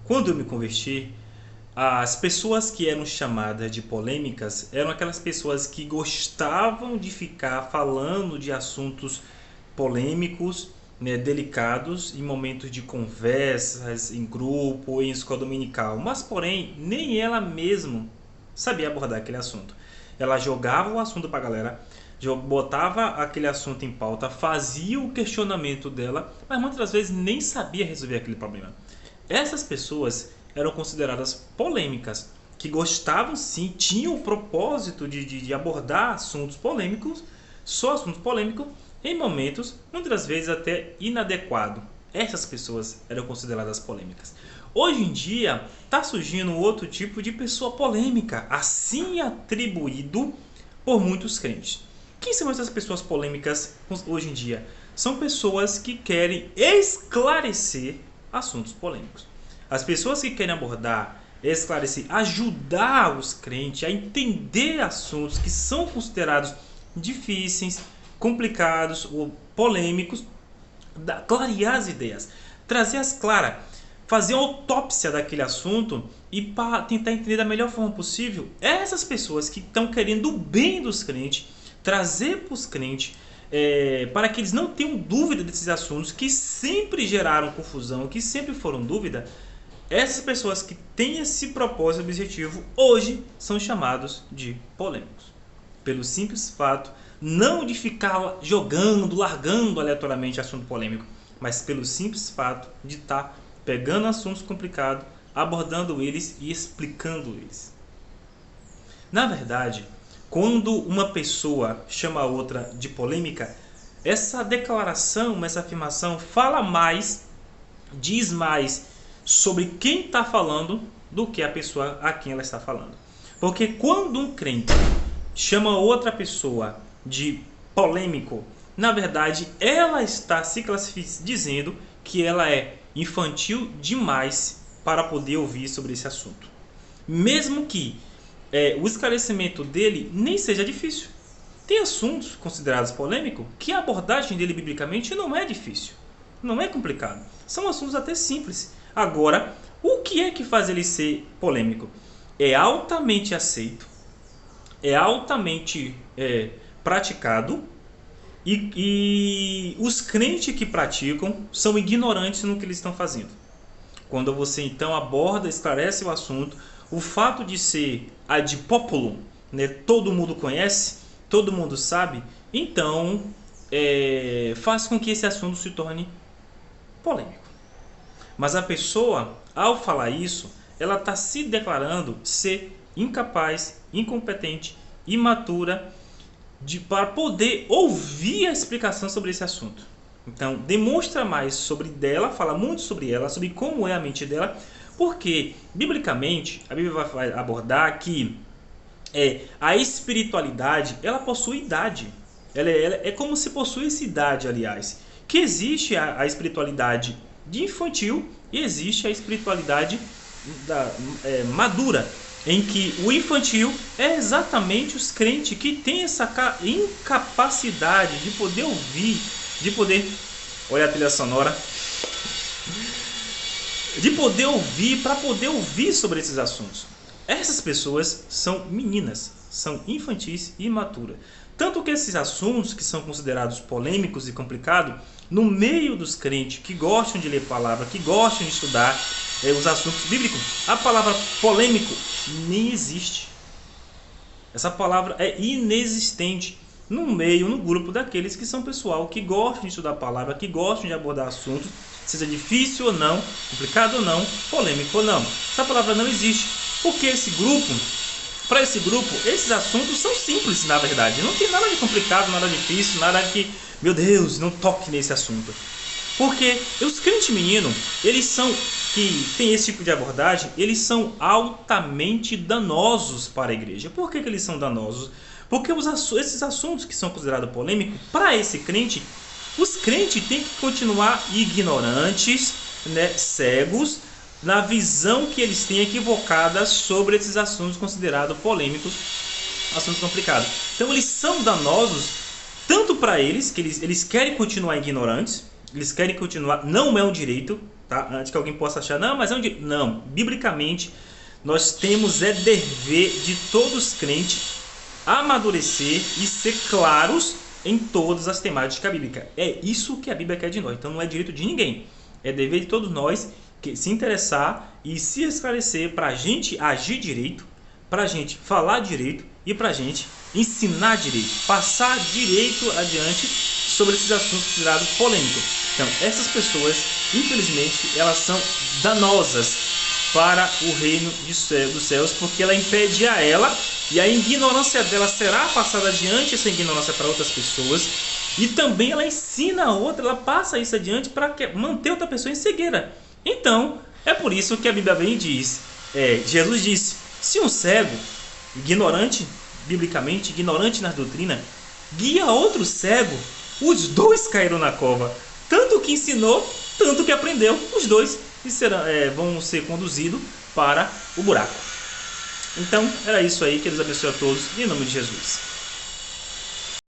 Quando eu me converti, as pessoas que eram chamadas de polêmicas eram aquelas pessoas que gostavam de ficar falando de assuntos polêmicos, né, delicados, em momentos de conversas, em grupo, em escola dominical. Mas, porém, nem ela mesma sabia abordar aquele assunto. Ela jogava o assunto para a galera, botava aquele assunto em pauta, fazia o questionamento dela, mas muitas vezes nem sabia resolver aquele problema. Essas pessoas eram consideradas polêmicas, que gostavam sim, tinham o propósito de abordar assuntos polêmicos, só assuntos polêmicos, em momentos, muitas vezes até inadequado. Essas pessoas eram consideradas polêmicas. Hoje em dia, está surgindo outro tipo de pessoa polêmica, assim atribuído por muitos crentes. Quem são essas pessoas polêmicas hoje em dia? São pessoas que querem esclarecer assuntos polêmicos. As pessoas que querem abordar, esclarecer, ajudar os crentes a entender assuntos que são considerados difíceis, complicados ou polêmicos, clarear as ideias, trazer as claras, fazer uma autópsia daquele assunto e para tentar entender da melhor forma possível. Essas pessoas que estão querendo o bem dos crentes, trazer para os crentes, para que eles não tenham dúvida desses assuntos que sempre geraram confusão, que sempre foram dúvida. Essas pessoas que têm esse propósito, objetivo, hoje são chamados de polêmicos. Pelo simples fato, não de ficar jogando, largando aleatoriamente assunto polêmico, mas pelo simples fato de estar pegando assuntos complicados, abordando eles e explicando eles. Na verdade, quando uma pessoa chama a outra de polêmica, essa declaração, essa afirmação fala mais, diz mais sobre quem está falando do que a pessoa a quem ela está falando. Porque quando um crente chama outra pessoa de polêmico, na verdade ela está se classificando, dizendo que ela é infantil demais para poder ouvir sobre esse assunto. Mesmo que o esclarecimento dele nem seja difícil. Tem assuntos considerados polêmicos que a abordagem dele biblicamente não é difícil, não é complicado. São assuntos até simples. Agora, o que é que faz ele ser polêmico? É altamente aceito, é altamente praticado e os crentes que praticam são ignorantes no que eles estão fazendo. Quando você então aborda, esclarece o assunto, o fato de ser ad populum, né, todo mundo conhece, todo mundo sabe, então faz com que esse assunto se torne polêmico. Mas a pessoa, ao falar isso, ela está se declarando ser incapaz, incompetente, imatura, para poder ouvir a explicação sobre esse assunto. Então, demonstra mais sobre dela, fala muito sobre ela, sobre como é a mente dela, porque, biblicamente, a Bíblia vai abordar que a espiritualidade, ela possui idade. Ela é como se possuísse idade, aliás. Que existe a espiritualidade de infantil e existe a espiritualidade madura, em que o infantil é exatamente os crentes que têm essa incapacidade de poder ouvir, de poder, olha a trilha sonora, de poder ouvir, para poder ouvir sobre esses assuntos. Essas pessoas são meninas, são infantis e imaturas. Tanto que esses assuntos que são considerados polêmicos e complicados, no meio dos crentes que gostam de ler palavra, que gostam de estudar os assuntos bíblicos, a palavra polêmico nem existe. Essa palavra é inexistente no meio, no grupo daqueles que são pessoal que gostam de estudar a palavra, que gostam de abordar assuntos, seja difícil ou não, complicado ou não, polêmico ou não. Essa palavra não existe, porque esse grupo, para esse grupo, esses assuntos são simples, na verdade. Não tem nada de complicado, nada difícil, nada que, meu Deus, não toque nesse assunto. Porque os crentes meninos, eles são, que tem esse tipo de abordagem, eles são altamente danosos para a igreja. Por que eles são danosos? Porque esses assuntos que são considerados polêmicos, para esse crente, os crentes têm que continuar ignorantes, né, cegos, na visão que eles têm equivocada sobre esses assuntos considerados polêmicos, assuntos complicados. Então eles são danosos tanto para eles, que eles querem continuar ignorantes, eles querem continuar, não é um direito, tá? Antes que alguém possa achar, não, mas é um direito. Não, biblicamente, nós temos dever de todos os crentes amadurecer e ser claros em todas as temáticas bíblicas. É isso que a Bíblia quer de nós. Então não é direito de ninguém. É dever de todos nós que se interessar e se esclarecer para a gente agir direito, para a gente falar direito e para a gente ensinar direito, passar direito adiante sobre esses assuntos considerados polêmicos. Então, essas pessoas, infelizmente, elas são danosas para o reino dos céus, porque ela impede a ela, e a ignorância dela será passada adiante, essa ignorância, para outras pessoas, e também ela ensina a outra, ela passa isso adiante para manter outra pessoa em cegueira. Então, é por isso que a Bíblia vem e diz, Jesus disse, se um cego, ignorante, biblicamente, ignorante na doutrina, guia outro cego, os dois caíram na cova, tanto que ensinou, tanto que aprendeu, os dois vão ser conduzidos para o buraco. Então, era isso aí, que Deus abençoe a todos, em nome de Jesus.